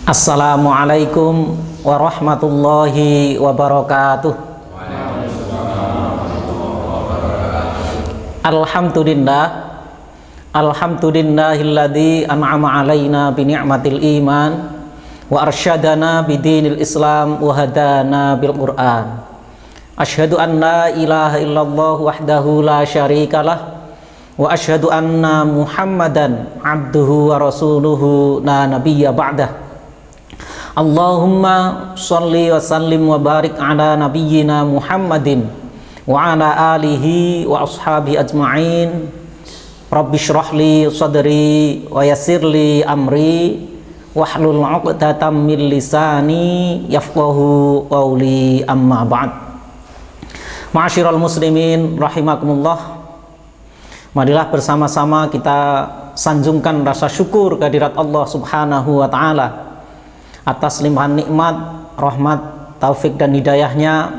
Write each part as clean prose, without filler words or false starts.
Assalamualaikum warahmatullahi wabarakatuh. Alhamdulillah, alhamdulillahilladzi an'ama alaina bi ni'matil iman wa arsyadana bidinil islam wa hadana bil qur'an. Asyhadu an la ilaha illallah wahdahu la syarikalah wa asyhadu anna muhammadan abduhu wa rasuluhu la nabiyya ba'dah. Allahumma sholli wa sallim wa barik ala nabiyyina Muhammadin wa ala alihi wa ashabi ajma'in. Rabbi shrah li sadri wa yassir li amri wahlul 'uqdatam min lisani yafqahu qawli, amma ba'd. Ma'asyiral muslimin rahimakumullah. Marilah bersama-sama kita sanjungkan rasa syukur kehadirat Allah Subhanahu wa taala atas limpahan nikmat, rahmat, taufik dan hidayahnya.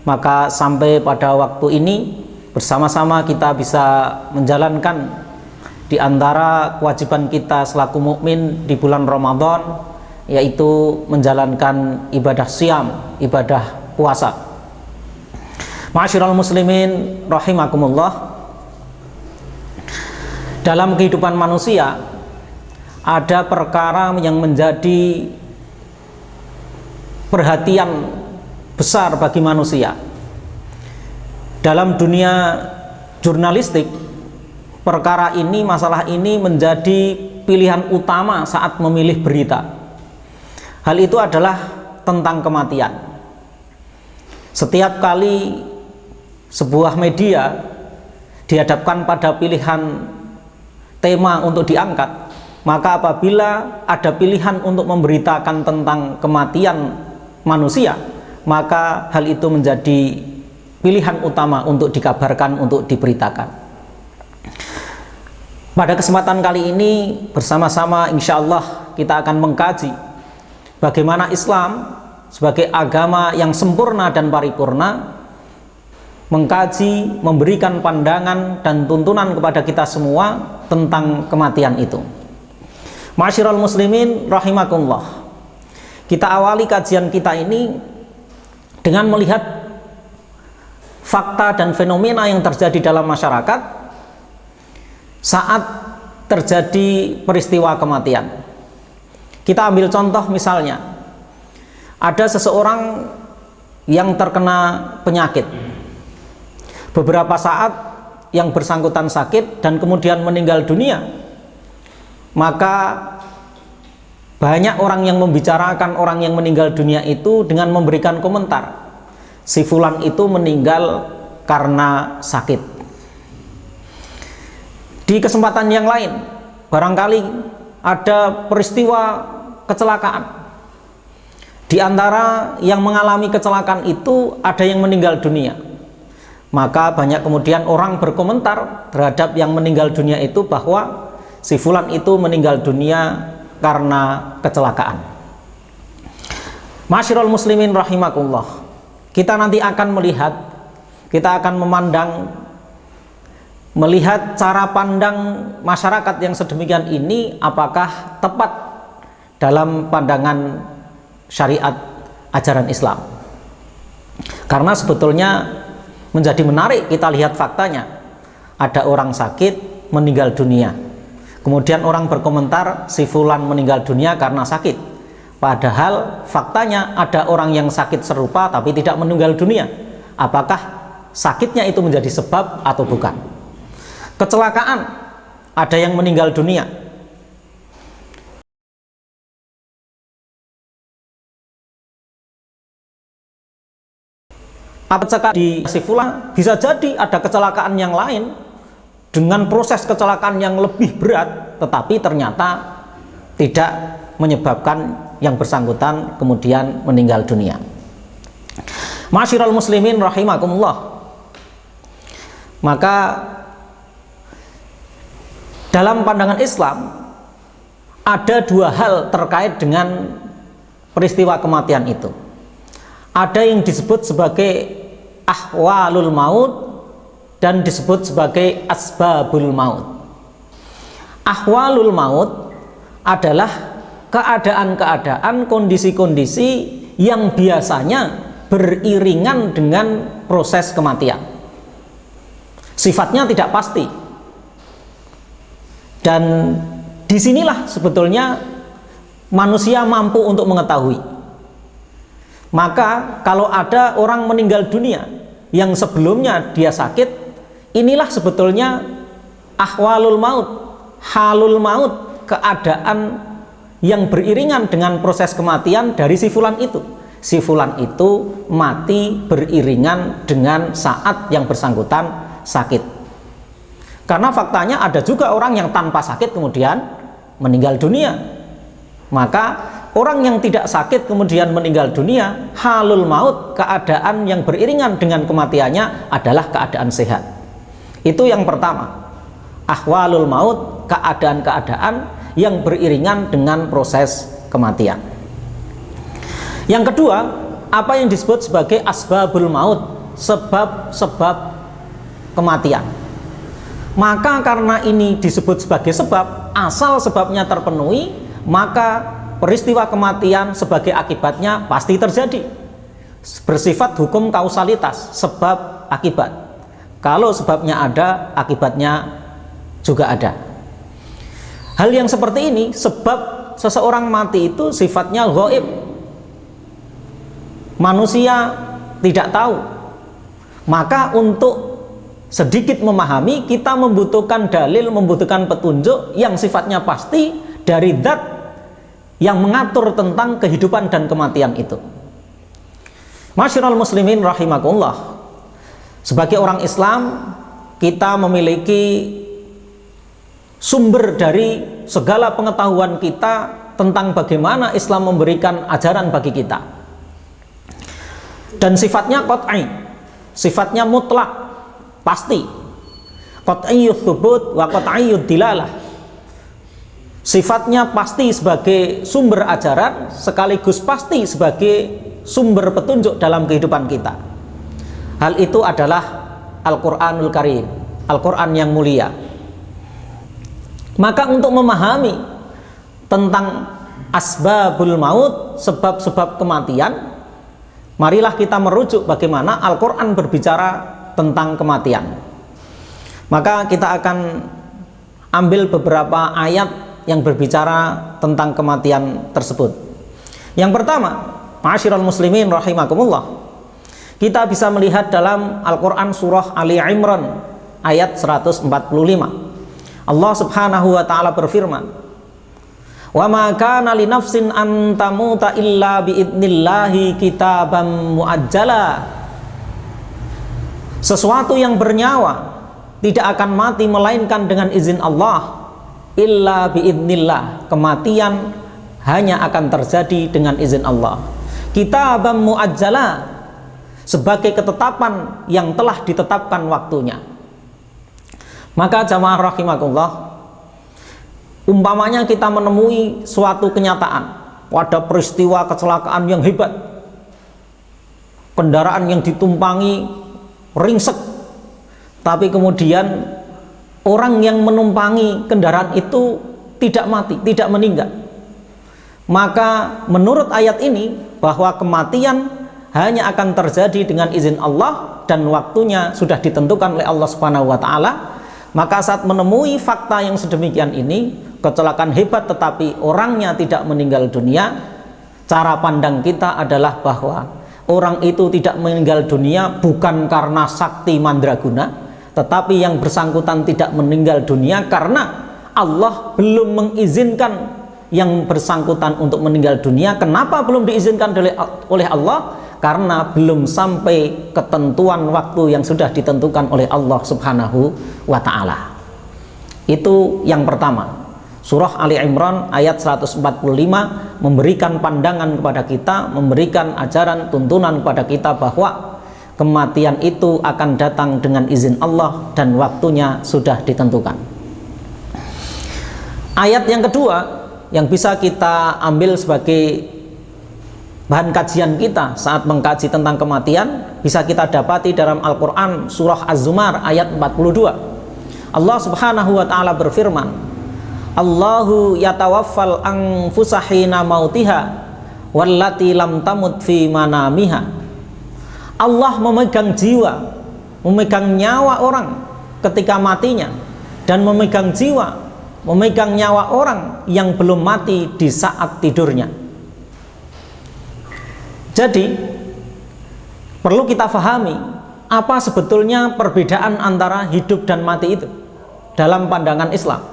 Maka sampai pada waktu ini bersama-sama kita bisa menjalankan di antara kewajiban kita selaku mukmin di bulan Ramadan, yaitu menjalankan ibadah siam, ibadah puasa. Ma'asyiral muslimin rahimakumullah. Dalam kehidupan manusia ada perkara yang menjadi perhatian besar bagi manusia. Dalam dunia jurnalistik, perkara ini, masalah ini menjadi pilihan utama saat memilih berita. Hal itu adalah tentang kematian. Setiap kali sebuah media dihadapkan pada pilihan tema untuk diangkat, maka apabila ada pilihan untuk memberitakan tentang kematian manusia, maka hal itu menjadi pilihan utama untuk dikabarkan, untuk diberitakan. Pada kesempatan kali ini bersama-sama insya Allah kita akan mengkaji bagaimana Islam sebagai agama yang sempurna dan paripurna mengkaji, memberikan pandangan dan tuntunan kepada kita semua tentang kematian itu. Ma'asyiral muslimin rahimakumullah. Kita awali kajian kita ini dengan melihat fakta dan fenomena yang terjadi dalam masyarakat saat terjadi peristiwa kematian. Kita ambil contoh, misalnya ada seseorang yang terkena penyakit. Beberapa saat yang bersangkutan sakit dan kemudian meninggal dunia, maka banyak orang yang membicarakan orang yang meninggal dunia itu dengan memberikan komentar, si fulan itu meninggal karena sakit. Di kesempatan yang lain, barangkali ada peristiwa kecelakaan. Di antara yang mengalami kecelakaan itu ada yang meninggal dunia, maka banyak kemudian orang berkomentar terhadap yang meninggal dunia itu bahwa si fulan itu meninggal dunia karena kecelakaan. Ma'asyiral muslimin rahimakumullah. Kita nanti akan melihat, kita akan melihat cara pandang masyarakat yang sedemikian ini apakah tepat dalam pandangan syariat ajaran Islam. Karena sebetulnya menjadi menarik kita lihat faktanya. Ada orang sakit meninggal dunia, kemudian orang berkomentar si fulan meninggal dunia karena sakit. Padahal faktanya ada orang yang sakit serupa tapi tidak meninggal dunia. Apakah sakitnya itu menjadi sebab atau bukan? Kecelakaan, ada yang meninggal dunia. Apakah di si fulan bisa jadi ada kecelakaan yang lain dengan proses kecelakaan yang lebih berat, tetapi ternyata tidak menyebabkan yang bersangkutan kemudian meninggal dunia. Ma'asyiral muslimin rahimakumullah. Maka dalam pandangan Islam ada dua hal terkait dengan peristiwa kematian itu. Ada yang disebut sebagai ahwalul maut dan disebut sebagai asbabul maut. Ahwalul maut adalah keadaan-keadaan, kondisi-kondisi yang biasanya beriringan dengan proses kematian. Sifatnya tidak pasti. Dan disinilah sebetulnya manusia mampu untuk mengetahui. Maka kalau ada orang meninggal dunia yang sebelumnya dia sakit, inilah sebetulnya ahwalul maut, halul maut, keadaan yang beriringan dengan proses kematian dari si fulan itu. Si fulan itu mati beriringan dengan saat yang bersangkutan sakit. Karena faktanya ada juga orang yang tanpa sakit kemudian meninggal dunia. Maka orang yang tidak sakit kemudian meninggal dunia, halul maut, keadaan yang beriringan dengan kematiannya adalah keadaan sehat. Itu yang pertama. Ahwalul maut, keadaan-keadaan yang beriringan dengan proses kematian. Yang kedua, apa yang disebut sebagai asbabul maut, sebab-sebab kematian. Maka karena ini disebut sebagai sebab, asal sebabnya terpenuhi, maka peristiwa kematian sebagai akibatnya pasti terjadi. Bersifat hukum kausalitas, sebab akibat. Kalau sebabnya ada, akibatnya juga ada. Hal yang seperti ini, sebab seseorang mati itu sifatnya ghaib. Manusia tidak tahu. Maka untuk sedikit memahami, kita membutuhkan dalil, membutuhkan petunjuk yang sifatnya pasti dari zat yang mengatur tentang kehidupan dan kematian itu. Masyiral muslimin rahimakumullah, sebagai orang Islam kita memiliki sumber dari segala pengetahuan kita tentang bagaimana Islam memberikan ajaran bagi kita, dan sifatnya qat'i, sifatnya mutlak, pasti. Qat'iyyut tsubut wa qat'iyyud dilalah. Sifatnya pasti sebagai sumber ajaran sekaligus pasti sebagai sumber petunjuk dalam kehidupan kita. Hal itu adalah Al-Qur'anul Karim, Al-Qur'an yang mulia. Maka untuk memahami tentang asbabul maut, sebab-sebab kematian, marilah kita merujuk bagaimana Al-Qur'an berbicara tentang kematian. Maka kita akan ambil beberapa ayat yang berbicara tentang kematian tersebut. Yang pertama, ma'asyiral muslimin rahimakumullah, kita bisa melihat dalam Al-Quran surah Ali Imran ayat 145. Allah subhanahu wa ta'ala berfirman, wa ma kana li nafsin an tamuta illa biidnillahi kitaban muajjala. Sesuatu yang bernyawa tidak akan mati melainkan dengan izin Allah. Illa biidnillah, kematian hanya akan terjadi dengan izin Allah. Kitaban muajjala, sebagai ketetapan yang telah ditetapkan waktunya. Maka jamaah rahimakumullah, umpamanya kita menemui suatu kenyataan, pada peristiwa kecelakaan yang hebat, kendaraan yang ditumpangi ringsek, tapi kemudian orang yang menumpangi kendaraan itu tidak mati, tidak meninggal. Maka menurut ayat ini bahwa kematian hanya akan terjadi dengan izin Allah dan waktunya sudah ditentukan oleh Allah Subhanahu wa taala. Maka saat menemui fakta yang sedemikian ini, kecelakaan hebat tetapi orangnya tidak meninggal dunia, cara pandang kita adalah bahwa orang itu tidak meninggal dunia bukan karena sakti mandraguna, tetapi yang bersangkutan tidak meninggal dunia karena Allah belum mengizinkan yang bersangkutan untuk meninggal dunia. Kenapa belum diizinkan oleh Allah? Karena belum sampai ketentuan waktu yang sudah ditentukan oleh Allah Subhanahu wa ta'ala. Itu yang pertama. Surah Ali Imran ayat 145 memberikan pandangan kepada kita, memberikan ajaran, tuntunan kepada kita bahwa kematian itu akan datang dengan izin Allah dan waktunya sudah ditentukan. Ayat yang kedua yang bisa kita ambil sebagai bahan kajian kita saat mengkaji tentang kematian, bisa kita dapati dalam Al-Quran surah Az-Zumar ayat 42. Allah Subhanahu wa ta'ala berfirman, Allahu yatawaffal anfusa hina mautiha wallati lam tamut fi manamiha. Allah memegang jiwa, memegang nyawa orang ketika matinya, dan memegang jiwa, memegang nyawa orang yang belum mati di saat tidurnya. Jadi perlu kita fahami apa sebetulnya perbedaan antara hidup dan mati itu dalam pandangan Islam.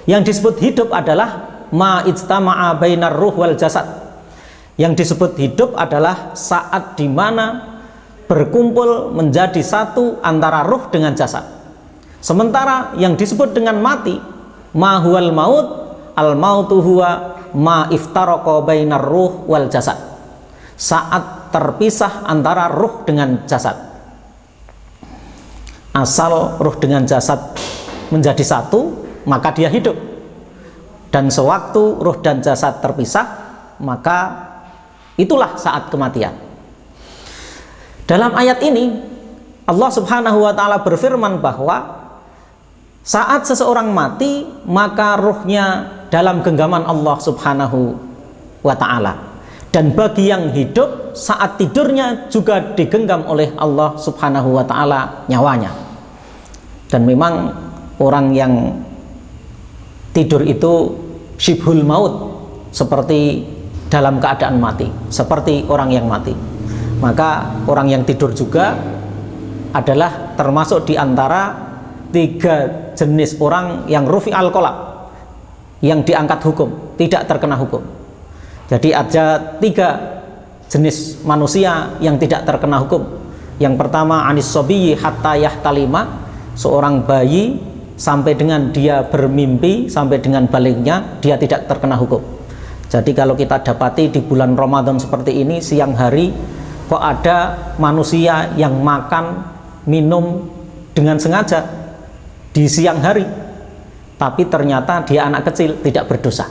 Yang disebut hidup adalah ma ijtama'a bainar ruh wal jasad. Yang disebut hidup adalah saat dimana berkumpul menjadi satu antara ruh dengan jasad. Sementara yang disebut dengan mati, ma huwal maut, al mautu huwa ma iftaraqa bainar ruh wal jasad. Saat terpisah antara ruh dengan jasad. Asal ruh dengan jasad menjadi satu, maka dia hidup. Dan sewaktu ruh dan jasad terpisah, maka itulah saat kematian. Dalam ayat ini Allah Subhanahu wa ta'ala berfirman bahwa saat seseorang mati, maka ruhnya dalam genggaman Allah Subhanahu wa ta'ala. Dan bagi yang hidup, saat tidurnya juga digenggam oleh Allah Subhanahu wa ta'ala nyawanya. Dan memang orang yang tidur itu syibhul maut, seperti dalam keadaan mati, seperti orang yang mati. Maka orang yang tidur juga adalah termasuk di antara 3 jenis orang yang rufi al-qalab, yang diangkat hukum, tidak terkena hukum. Jadi ada 3 jenis manusia yang tidak terkena hukum. Yang pertama anis sobiyyi hatta yahtalima, seorang bayi sampai dengan dia bermimpi, sampai dengan baliknya dia tidak terkena hukum. Jadi kalau kita dapati di bulan Ramadan seperti ini, siang hari kok ada manusia yang makan, minum dengan sengaja di siang hari, tapi ternyata dia anak kecil, tidak berdosa.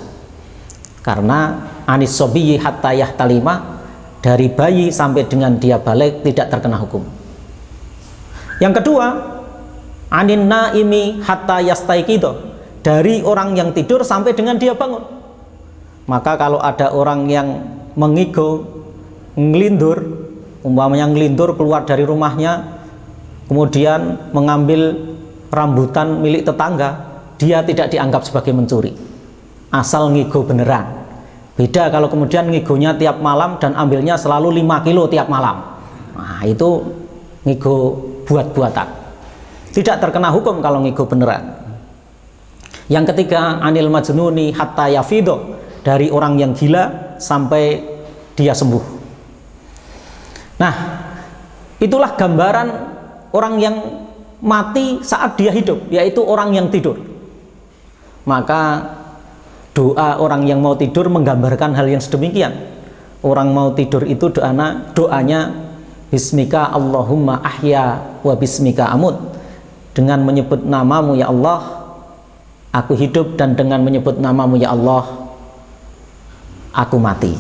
Karena anis sobiyyi hatta yahtalima, dari bayi sampai dengan dia balik tidak terkena hukum. Yang kedua, anin naimi hatta yastaiqido, dari orang yang tidur sampai dengan dia bangun. Maka kalau ada orang yang mengigo, ngelindur, umpamanya ngelindur keluar dari rumahnya, kemudian mengambil rambutan milik tetangga, dia tidak dianggap sebagai mencuri, asal ngigo beneran. Beda kalau kemudian ngigonya tiap malam dan ambilnya selalu 5 kilo tiap malam. Nah, itu ngigo buat-buatan, tidak terkena hukum kalau ngigo beneran. Yang ketiga, anil majnuni hatta yafido, dari orang yang gila sampai dia sembuh. Nah, itulah gambaran orang yang mati saat dia hidup, yaitu orang yang tidur. Maka doa orang yang mau tidur menggambarkan hal yang sedemikian. Orang mau tidur itu doanya bismika Allahumma ahya wa bismika amut, dengan menyebut namamu ya Allah aku hidup, dan dengan menyebut namamu ya Allah aku mati.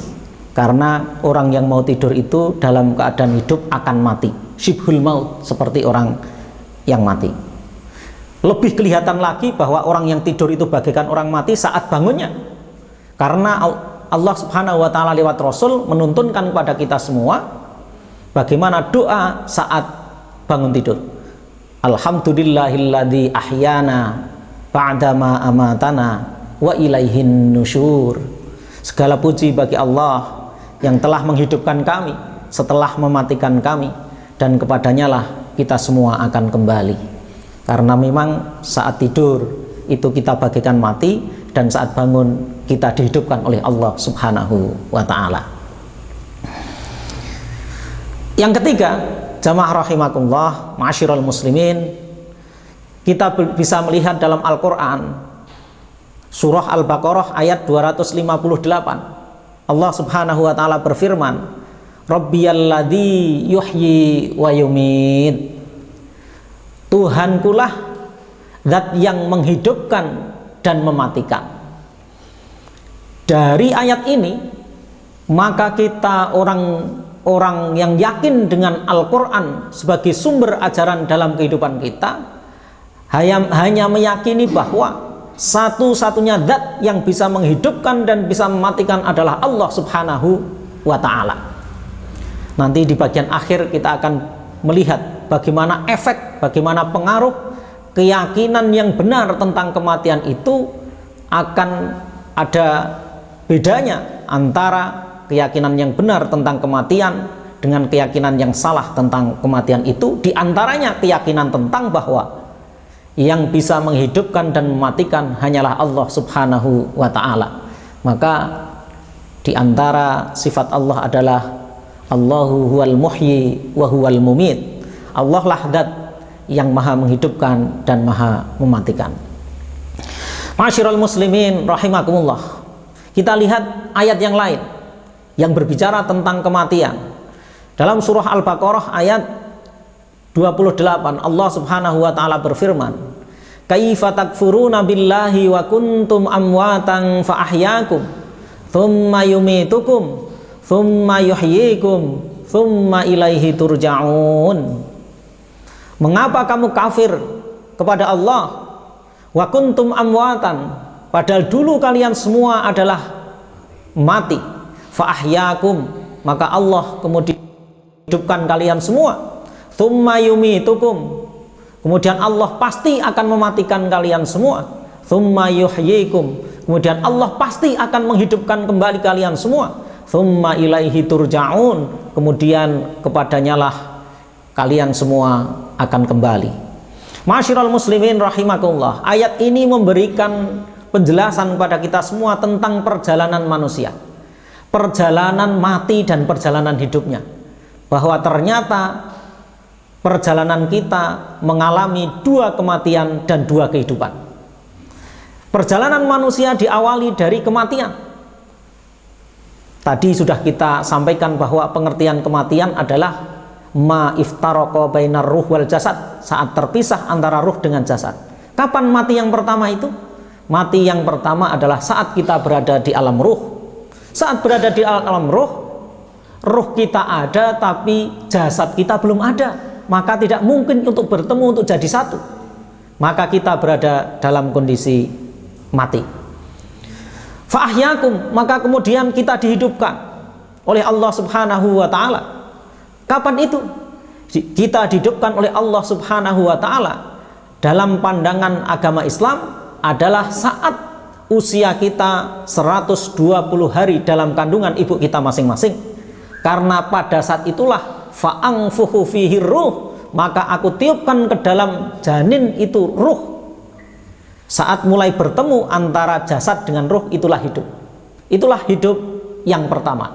Karena orang yang mau tidur itu dalam keadaan hidup akan mati, syibhul maut, seperti orang yang mati. Lebih kelihatan lagi bahwa orang yang tidur itu bagaikan orang mati saat bangunnya, karena Allah Subhanahu wa ta'ala lewat Rasul menuntunkan kepada kita semua bagaimana doa saat bangun tidur. Alhamdulillahilladzi ahyana ba'dama amatana wa ilaihin nusyur. Segala puji bagi Allah yang telah menghidupkan kami setelah mematikan kami, dan kepadanya lah kita semua akan kembali. Karena memang saat tidur itu kita bagaikan mati, dan saat bangun kita dihidupkan oleh Allah Subhanahu wa ta'ala. Yang ketiga, jamaah rahimakumullah, ma'asyiral muslimin, kita bisa melihat dalam Al-Quran Surah Al-Baqarah ayat 258, Allah Subhanahu wa ta'ala berfirman, Rabbiyalladzi yuhyi wa yumit, Tuhankulah zat yang menghidupkan dan mematikan. Dari ayat ini maka kita orang yang yakin dengan Al-Quran sebagai sumber ajaran dalam kehidupan kita hanya meyakini bahwa satu-satunya zat yang bisa menghidupkan dan bisa mematikan adalah Allah Subhanahu wa ta'ala. Nanti di bagian akhir kita akan melihat bagaimana efek, bagaimana pengaruh keyakinan yang benar tentang kematian itu akan ada bedanya antara keyakinan yang benar tentang kematian dengan keyakinan yang salah tentang kematian itu. Di antaranya keyakinan tentang bahwa yang bisa menghidupkan dan mematikan hanyalah Allah Subhanahu wa ta'ala. Maka di antara sifat Allah adalah Allahu huwal muhyi wa huwal mumit. Allah lah zat yang maha menghidupkan dan maha mematikan. Ma'asyiral muslimin rahimakumullah. Kita lihat ayat yang lain yang berbicara tentang kematian. Dalam surah Al-Baqarah ayat 28, Allah Subhanahu wa ta'ala berfirman, kaifa takfuruna billahi wa kuntum amwatan fa ahyakum thumma yumitukum thumma yuhyikum thumma ilaihi turja'un. Mengapa kamu kafir kepada Allah? Wa kuntum amwatan, padahal dulu kalian semua adalah mati. Fa ahyakum, maka Allah kemudian hidupkan kalian semua. Tsumma yumitukum, kemudian Allah pasti akan mematikan kalian semua. Tsumma yuhyikum, kemudian Allah pasti akan menghidupkan kembali kalian semua. Tsumma ilaihi turja'un, kemudian kepadanya lah kalian semua akan kembali. Ma'asyiral muslimin rahimakumullah, ayat ini memberikan penjelasan kepada kita semua tentang perjalanan manusia, perjalanan mati dan perjalanan hidupnya, bahwa ternyata perjalanan kita mengalami dua kematian dan dua kehidupan. Perjalanan manusia diawali dari kematian. Tadi sudah kita sampaikan bahwa pengertian kematian adalah ma iftaraka bainar ruh wal jasad, saat terpisah antara ruh dengan jasad. Kapan mati yang pertama itu? Mati yang pertama adalah saat kita berada di alam ruh. Saat berada di alam ruh, ruh kita ada tapi jasad kita belum ada. Maka tidak mungkin untuk bertemu, untuk jadi satu. Maka kita berada dalam kondisi mati. Fa'ahyakum, maka kemudian kita dihidupkan oleh Allah Subhanahu wa ta'ala. Kapan itu? Kita dihidupkan oleh Allah Subhanahu wa ta'ala dalam pandangan agama Islam adalah saat usia kita 120 hari dalam kandungan ibu kita masing-masing. Karena pada saat itulah fa'angfuhu fihi ruh, maka aku tiupkan ke dalam janin itu ruh. Saat mulai bertemu antara jasad dengan ruh, itulah hidup. Itulah hidup yang pertama.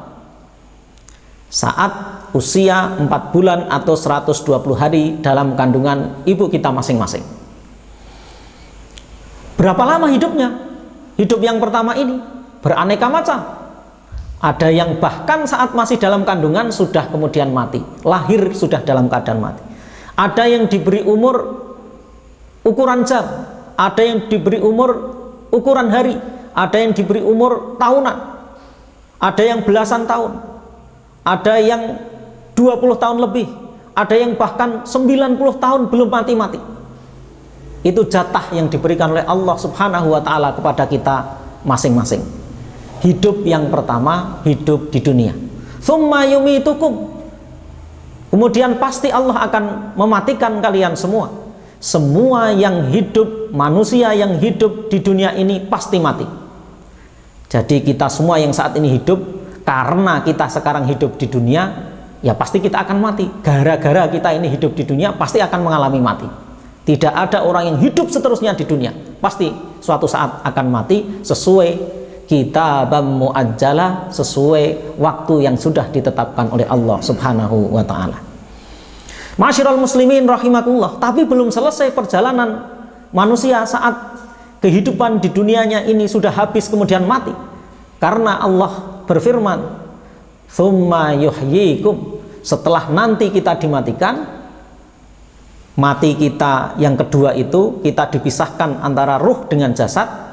Saat usia 4 bulan atau 120 hari dalam kandungan ibu kita masing-masing. Berapa lama hidupnya? Hidup yang pertama ini beraneka macam. Ada yang bahkan saat masih dalam kandungan sudah kemudian mati, lahir sudah dalam keadaan mati. Ada yang diberi umur ukuran jam, ada yang diberi umur ukuran hari, ada yang diberi umur tahunan, ada yang belasan tahun, ada yang 20 tahun lebih, ada yang bahkan 90 tahun belum mati-mati. Itu jatah yang diberikan oleh Allah Subhanahu wa ta'ala kepada kita masing-masing. Hidup yang pertama, hidup di dunia. Tsumma yumitukum, kemudian pasti Allah akan mematikan kalian semua. Semua yang hidup, manusia yang hidup di dunia ini pasti mati. Jadi kita semua yang saat ini hidup, karena kita sekarang hidup di dunia, ya pasti kita akan mati. Gara-gara kita ini hidup di dunia, pasti akan mengalami mati. Tidak ada orang yang hidup seterusnya di dunia, pasti suatu saat akan mati sesuai kitabam muajjalah, sesuai waktu yang sudah ditetapkan oleh Allah Subhanahu wa ta'ala. Ma'asyiral muslimin rahimakumullah, tapi belum selesai perjalanan manusia saat kehidupan di dunianya ini sudah habis kemudian mati. Karena Allah berfirman, tsumma yuhyikum, setelah nanti kita dimatikan, mati kita yang kedua itu kita dipisahkan antara ruh dengan jasad.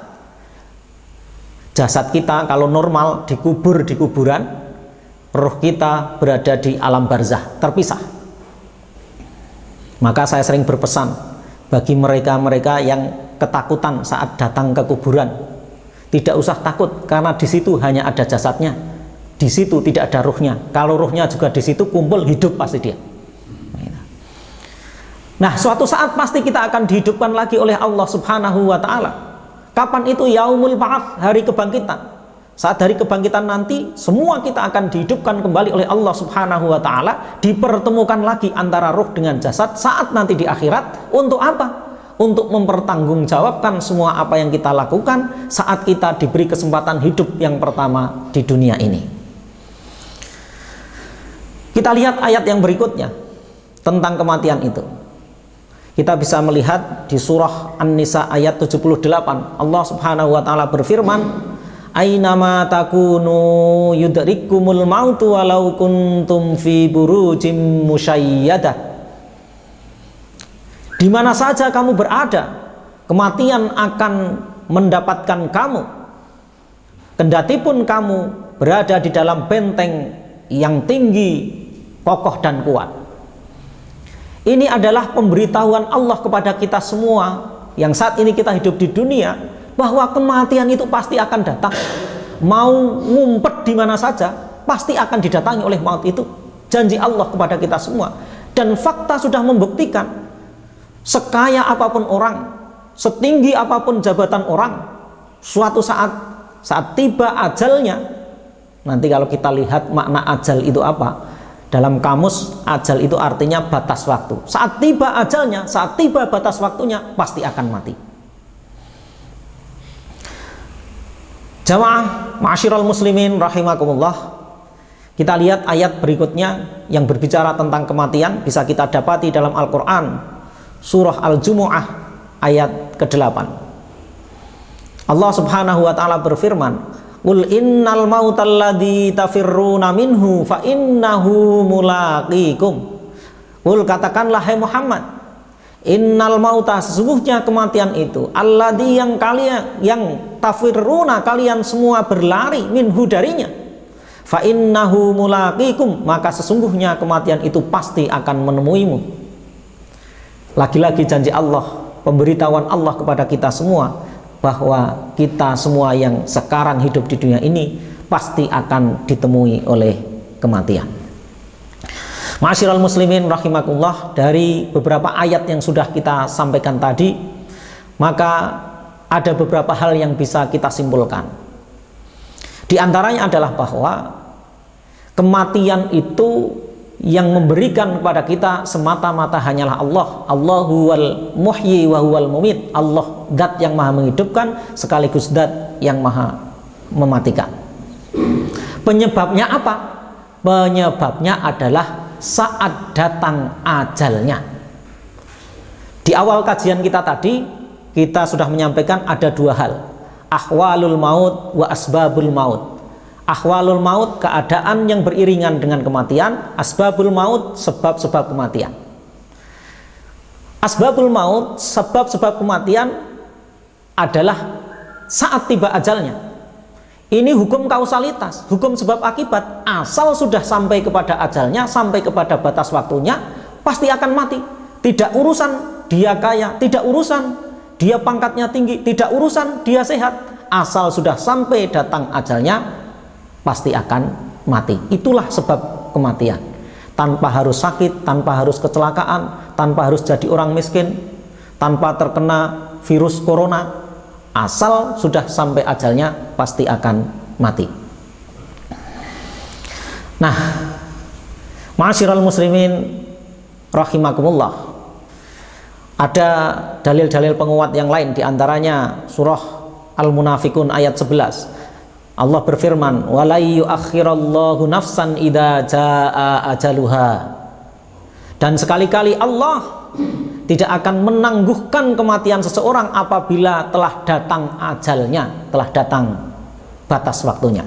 Jasad kita kalau normal dikubur di kuburan, ruh kita berada di alam barzah, terpisah. Maka saya sering berpesan bagi mereka-mereka yang ketakutan saat datang ke kuburan. Tidak usah takut, karena di situ hanya ada jasadnya. Di situ tidak ada ruhnya. Kalau ruhnya juga di situ kumpul, hidup pasti dia. Nah, suatu saat pasti kita akan dihidupkan lagi oleh Allah Subhanahu wa Ta'ala. Kapan itu? Yaumul Ba'ats, hari kebangkitan. Saat hari kebangkitan nanti, semua kita akan dihidupkan kembali oleh Allah Subhanahu wa Ta'ala, dipertemukan lagi antara ruh dengan jasad saat nanti di akhirat. Untuk apa? Untuk mempertanggungjawabkan semua apa yang kita lakukan saat kita diberi kesempatan hidup yang pertama di dunia ini. Kita lihat ayat yang berikutnya tentang kematian itu. Kita bisa melihat di surah An-Nisa ayat 78. Allah Subhanahu wa Ta'ala berfirman, "Ainama takunu yudrikumul mautu walau kuntum fi burujim musyayyadah." Di mana saja kamu berada, kematian akan mendapatkan kamu. Kendati pun kamu berada di dalam benteng yang tinggi, kokoh dan kuat. Ini adalah pemberitahuan Allah kepada kita semua yang saat ini kita hidup di dunia, bahwa kematian itu pasti akan datang. Mau ngumpet di mana saja, pasti akan didatangi oleh maut itu. Janji Allah kepada kita semua. Dan fakta sudah membuktikan, sekaya apapun orang, setinggi apapun jabatan orang, suatu saat tiba ajalnya. Nanti kalau kita lihat makna ajal itu apa, dalam kamus, ajal itu artinya batas waktu. Saat tiba ajalnya, saat tiba batas waktunya, pasti akan mati. Jamaah ma'asyiral muslimin rahimakumullah, kita lihat ayat berikutnya yang berbicara tentang kematian, bisa kita dapati dalam Al-Quran, surah Al-Jumu'ah ayat ke-8. Allah Subhanahu wa Ta'ala berfirman, "Qul innal mautal ladzi tafirruna minhu fa innahu mulaqikum." Qul, katakanlah hai Muhammad, innal mauta, sesungguhnya kematian itu, alladzi, yang tafirruna, kalian semua berlari, minhu, darinya, fa innahu mulaqikum, maka sesungguhnya kematian itu pasti akan menemuimu. Lagi-lagi janji Allah, pemberitahuan Allah kepada kita semua, bahwa kita semua yang sekarang hidup di dunia ini pasti akan ditemui oleh kematian. Ma'asyiral muslimin rahimakumullah, dari beberapa ayat yang sudah kita sampaikan tadi, maka ada beberapa hal yang bisa kita simpulkan. Di antaranya adalah bahwa kematian itu yang memberikan kepada kita semata-mata hanyalah Allah. Allahu wal muhyi wa huwal mumit. Allah zat yang maha menghidupkan sekaligus zat yang maha mematikan. Penyebabnya apa? Penyebabnya adalah saat datang ajalnya. Di awal kajian kita tadi, kita sudah menyampaikan ada dua hal, ahwalul maut wa asbabul maut. Ahwalul maut, keadaan yang beriringan dengan kematian. Asbabul maut, sebab-sebab kematian. Asbabul maut, sebab-sebab kematian adalah saat tiba ajalnya. Ini hukum kausalitas, hukum sebab akibat. Asal sudah sampai kepada ajalnya, sampai kepada batas waktunya, pasti akan mati. Tidak urusan dia kaya, tidak urusan dia pangkatnya tinggi, tidak urusan dia sehat. Asal sudah sampai datang ajalnya, pasti akan mati. Itulah sebab kematian. Tanpa harus sakit, tanpa harus kecelakaan, tanpa harus jadi orang miskin, tanpa terkena virus corona, asal sudah sampai ajalnya pasti akan mati. Nah, ma'asyiral muslimin rahimakumullah, ada dalil-dalil penguat yang lain, diantaranya surah Al-Munafikun ayat 11. Allah berfirman, "Wala yu'akhirallahu nafsan idza jaa ajaluha." Dan sekali-kali Allah tidak akan menangguhkan kematian seseorang apabila telah datang ajalnya, telah datang batas waktunya.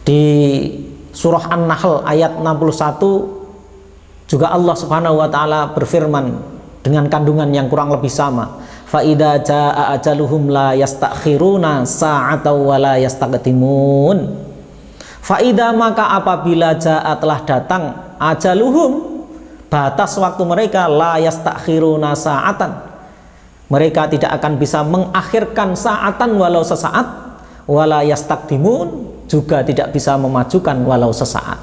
Di surah An-Nahl ayat 61 juga Allah Subhanahu wa Ta'ala berfirman dengan kandungan yang kurang lebih sama, fa idza jaa ajaluhum la yastakhiruna sa'atan wa la yastaqdimun. Fa idza, maka apabila jaa, telah datang, ajaluhum, batas waktu mereka, la yastakhiruna sa'atan, Mereka tidak akan bisa mengakhirkan saatan walau sesaat, wala yastaqdimun, juga tidak bisa memajukan walau sesaat.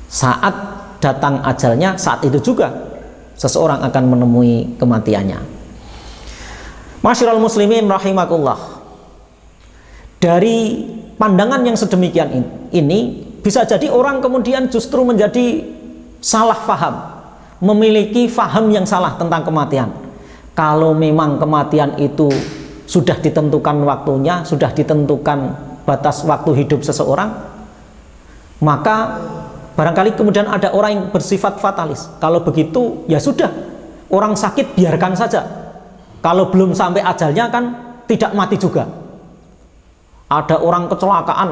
Saat datang ajalnya, saat itu juga seseorang akan menemui kematiannya. Masyiral muslimin rahimakumullah, dari pandangan yang sedemikian ini bisa jadi orang kemudian justru menjadi salah faham, memiliki faham yang salah tentang kematian. Kalau memang kematian itu sudah ditentukan waktunya, sudah ditentukan batas waktu hidup seseorang, maka barangkali kemudian ada orang yang bersifat fatalis. Kalau begitu ya sudah, orang sakit biarkan saja, kalau belum sampai ajalnya kan tidak mati juga. Ada orang kecelakaan,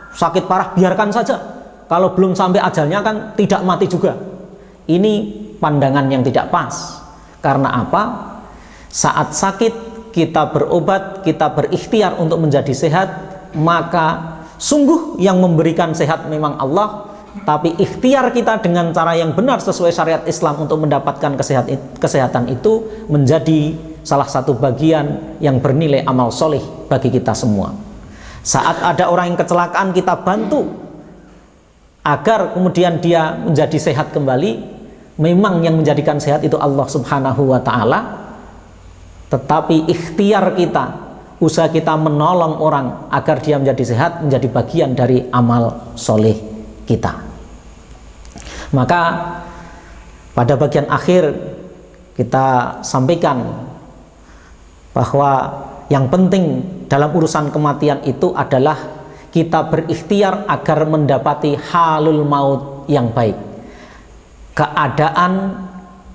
sakit parah, biarkan saja, kalau belum sampai ajalnya kan tidak mati juga. Ini pandangan yang tidak pas. Karena apa? Saat sakit kita berobat, kita berikhtiar untuk menjadi sehat, maka sungguh yang memberikan sehat memang Allah, tapi ikhtiar kita dengan cara yang benar sesuai syariat Islam untuk mendapatkan kesehatan itu menjadi salah satu bagian yang bernilai amal soleh bagi kita semua. Saat ada orang yang kecelakaan, kita bantu agar kemudian dia menjadi sehat kembali. Memang yang menjadikan sehat itu Allah Subhanahu wa ta'ala, tetapi ikhtiar kita, usaha kita menolong orang agar dia menjadi sehat, menjadi bagian dari amal soleh kita. Maka pada bagian akhir kita sampaikan bahwa yang penting dalam urusan kematian itu adalah kita berikhtiar agar mendapati halul maut yang baik, keadaan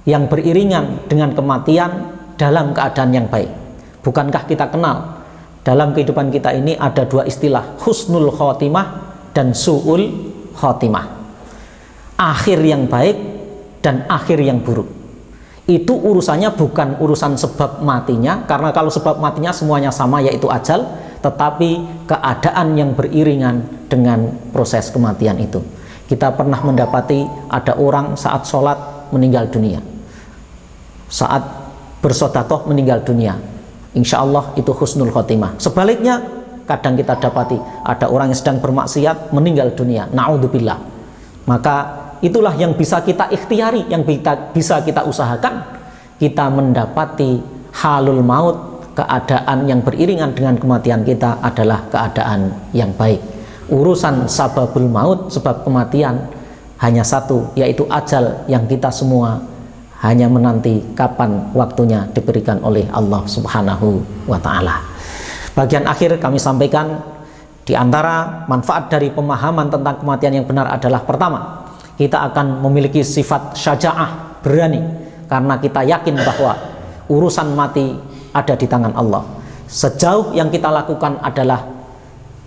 yang beriringan dengan kematian dalam keadaan yang baik. Bukankah kita kenal dalam kehidupan kita ini ada dua istilah, husnul khotimah dan su'ul khotimah, akhir yang baik dan akhir yang buruk. Itu urusannya bukan urusan sebab matinya, karena kalau sebab matinya semuanya sama, yaitu ajal, tetapi keadaan yang beriringan dengan proses kematian itu. Kita pernah mendapati ada orang saat sholat meninggal dunia, saat bersodakoh meninggal dunia, insya Allah itu husnul khotimah. Sebaliknya kadang kita dapati ada orang yang sedang bermaksiat meninggal dunia, na'udzubillah. Maka itulah yang bisa kita ikhtiari, yang bisa kita usahakan, kita mendapati halul maut, keadaan yang beriringan dengan kematian kita adalah keadaan yang baik. Urusan sababul maut, sebab kematian, hanya satu, yaitu ajal yang kita semua hanya menanti kapan waktunya diberikan oleh Allah Subhanahu wa ta'ala. Bagian akhir kami sampaikan, di antara manfaat dari pemahaman tentang kematian yang benar adalah, pertama, kita akan memiliki sifat syaja'ah, berani, karena kita yakin bahwa urusan mati ada di tangan Allah. Sejauh yang kita lakukan adalah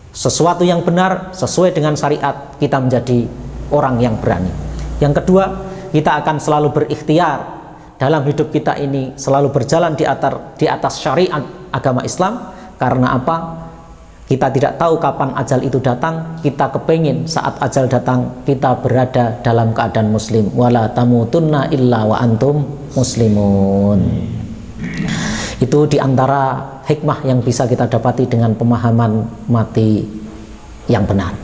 sesuatu yang benar sesuai dengan syariat, kita menjadi orang yang berani. Yang kedua, kita akan selalu berikhtiar dalam hidup kita ini, selalu berjalan di atas syariat agama Islam. Karena apa? Kita tidak tahu kapan ajal itu datang. Kita kepingin saat ajal datang kita berada dalam keadaan muslim. Wala tamutunna illa wa antum muslimun. Itu diantara hikmah yang bisa kita dapati dengan pemahaman mati yang benar.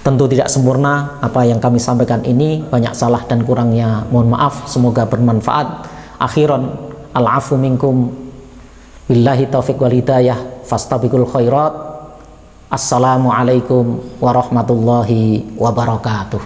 Tentu tidak sempurna apa yang kami sampaikan ini, banyak salah dan kurangnya mohon maaf, semoga bermanfaat. Akhiran, al-afu minkum, billahi taufiq wal hidayah, fastabiqul khairat. Assalamualaikum warahmatullahi wabarakatuh.